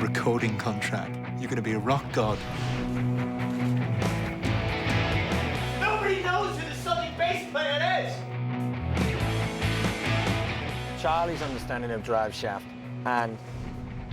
recording contract. You're going to be a rock god. Nobody knows who the Southern bass player is! Charlie's understanding of drive shaft and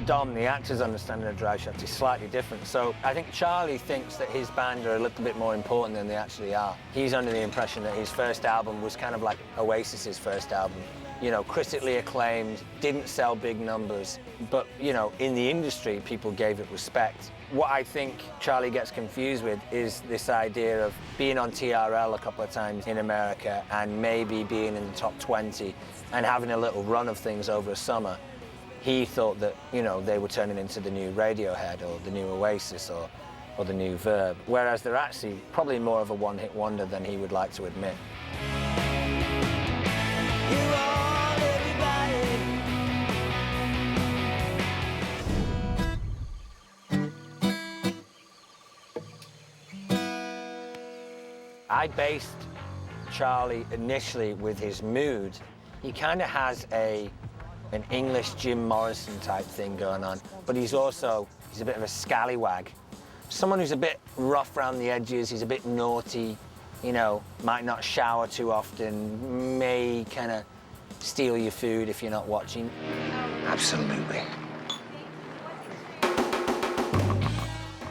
Dom, the actor's understanding of drive shaft, is slightly different. So I think Charlie thinks that his band are a little bit more important than they actually are. He's under the impression that his first album was kind of like Oasis's first album. You know, critically acclaimed, didn't sell big numbers, but, you know, in the industry, people gave it respect. What I think Charlie gets confused with is this idea of being on TRL a couple of times in America and maybe being in the top 20 and having a little run of things over a summer. He thought that, you know, they were turning into the new Radiohead or the new Oasis or the new Verve, whereas they're actually probably more of a one-hit wonder than he would like to admit. I based Charlie initially with his mood. He kind of has an English Jim Morrison type thing going on, but he's a bit of a scallywag. Someone who's a bit rough around the edges, he's a bit naughty, you know, might not shower too often, may kind of steal your food if you're not watching. Absolutely.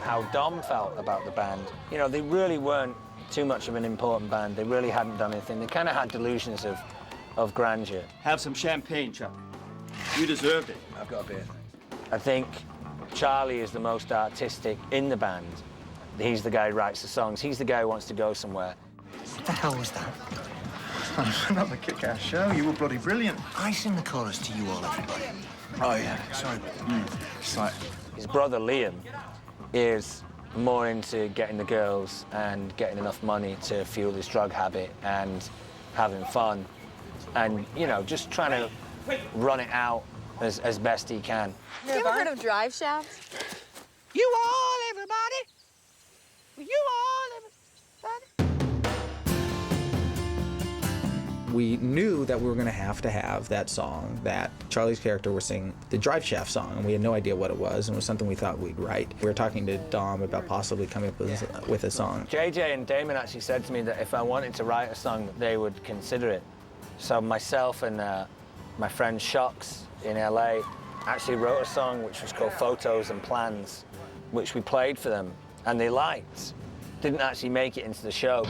How Dom felt about the band. You know, they really weren't too much of an important band. They really hadn't done anything. They kind of had delusions of grandeur. Have some champagne, Chuck. You deserved it. I've got a beer. I think Charlie is the most artistic in the band. He's the guy who writes the songs. He's the guy who wants to go somewhere. What the hell was that? Another kick-ass show. You were bloody brilliant. I sing the chorus to You All Everybody. Oh, yeah. Sorry. It's like... His brother Liam is more into getting the girls and getting enough money to fuel his drug habit and having fun and, you know, just trying to run it out as best he can. You ever heard of drive shaft? You all, everybody! You all, everybody! We knew that we were going to have that song that Charlie's character was singing, the Drive Shaft song, and we had no idea what it was, and it was something we thought we'd write. We were talking to Dom about possibly coming up with a song. JJ and Damon actually said to me that if I wanted to write a song, they would consider it. So myself and my friend Shocks in LA actually wrote a song which was called Photos and Plans, which we played for them, and they liked. Didn't actually make it into the show.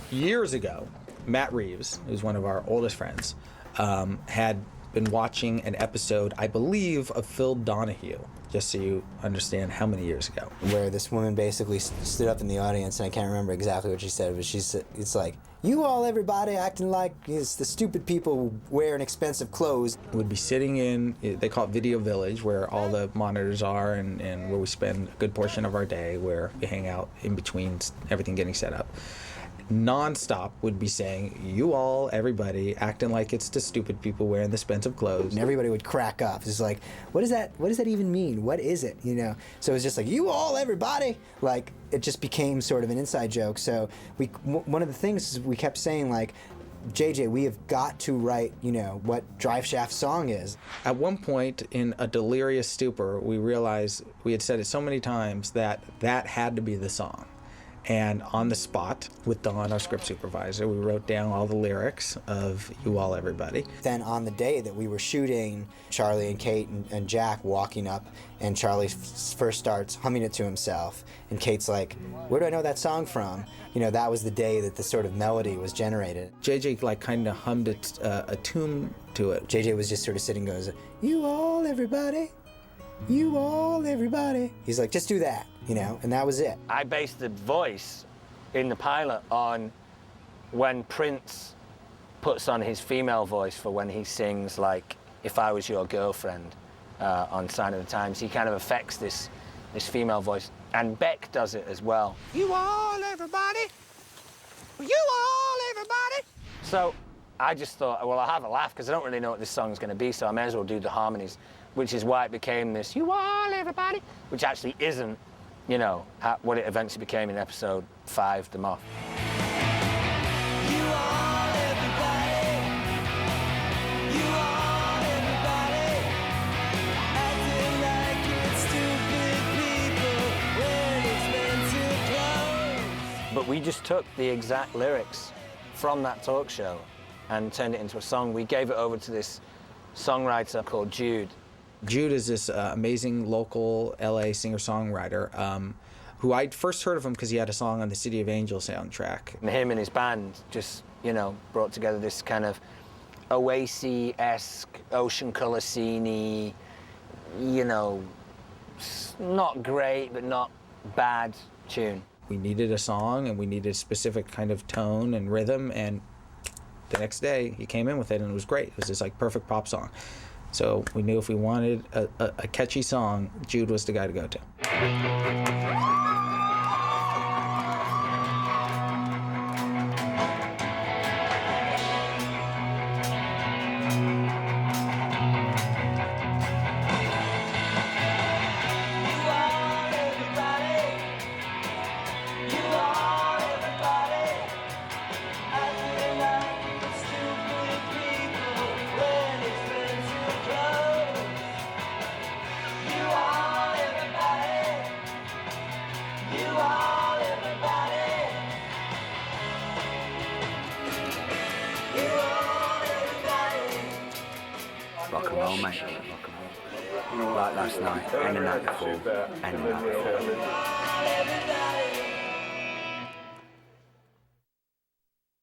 Years ago, Matt Reeves, who's one of our oldest friends, had been watching an episode, I believe, of Phil Donahue, just so you understand how many years ago. Where this woman basically stood up in the audience, and I can't remember exactly what she said, but she said, it's like, you all, everybody, acting like it's the stupid people wearing expensive clothes. We'd be sitting in, they call it Video Village, where all the monitors are and where we spend a good portion of our day, where we hang out in between everything getting set up. Non-stop would be saying, you all, everybody, acting like it's the stupid people wearing the expensive clothes. And everybody would crack up. It's like, what does that even mean? What is it, you know? So it was just like, you all, everybody. Like, it just became sort of an inside joke. So one of the things is we kept saying, like, JJ, we have got to write, you know, what Drive Shaft's song is. At one point, in a delirious stupor, we realized we had said it so many times that had to be the song. And on the spot, with Dawn, our script supervisor, we wrote down all the lyrics of You All Everybody. Then on the day that we were shooting, Charlie and Kate and Jack walking up, and Charlie first starts humming it to himself. And Kate's like, where do I know that song from? You know, that was the day that the sort of melody was generated. JJ, like, kind of hummed a tune to it. JJ was just sort of sitting, goes, you all, everybody. You all, everybody. He's like, just do that, you know, and that was it. I based the voice in the pilot on when Prince puts on his female voice for when he sings, like, If I Was Your Girlfriend on Sign of the Times. He kind of affects this female voice. And Beck does it as well. You all, everybody. You all, everybody. So I just thought, well, I'll have a laugh because I don't really know what this song's going to be, so I may as well do the harmonies, which is why it became this, you all, everybody, which actually isn't, you know, what it eventually became in episode 5, The Moth. You all, everybody. You all, everybody. But we just took the exact lyrics from that talk show and turned it into a song. We gave it over to this songwriter called Jude. Jude is this amazing local LA singer-songwriter who I'd first heard of him because he had a song on the City of Angels soundtrack. And him and his band just, you know, brought together this kind of Oasis-esque, ocean color scene-y, you know, not great but not bad tune. We needed a song and we needed a specific kind of tone and rhythm, and the next day he came in with it and it was great. It was this like perfect pop song. So we knew if we wanted a catchy song, Jude was the guy to go to. Rock and roll, mate. Rock and roll. Like last night, and the night before, and the night before.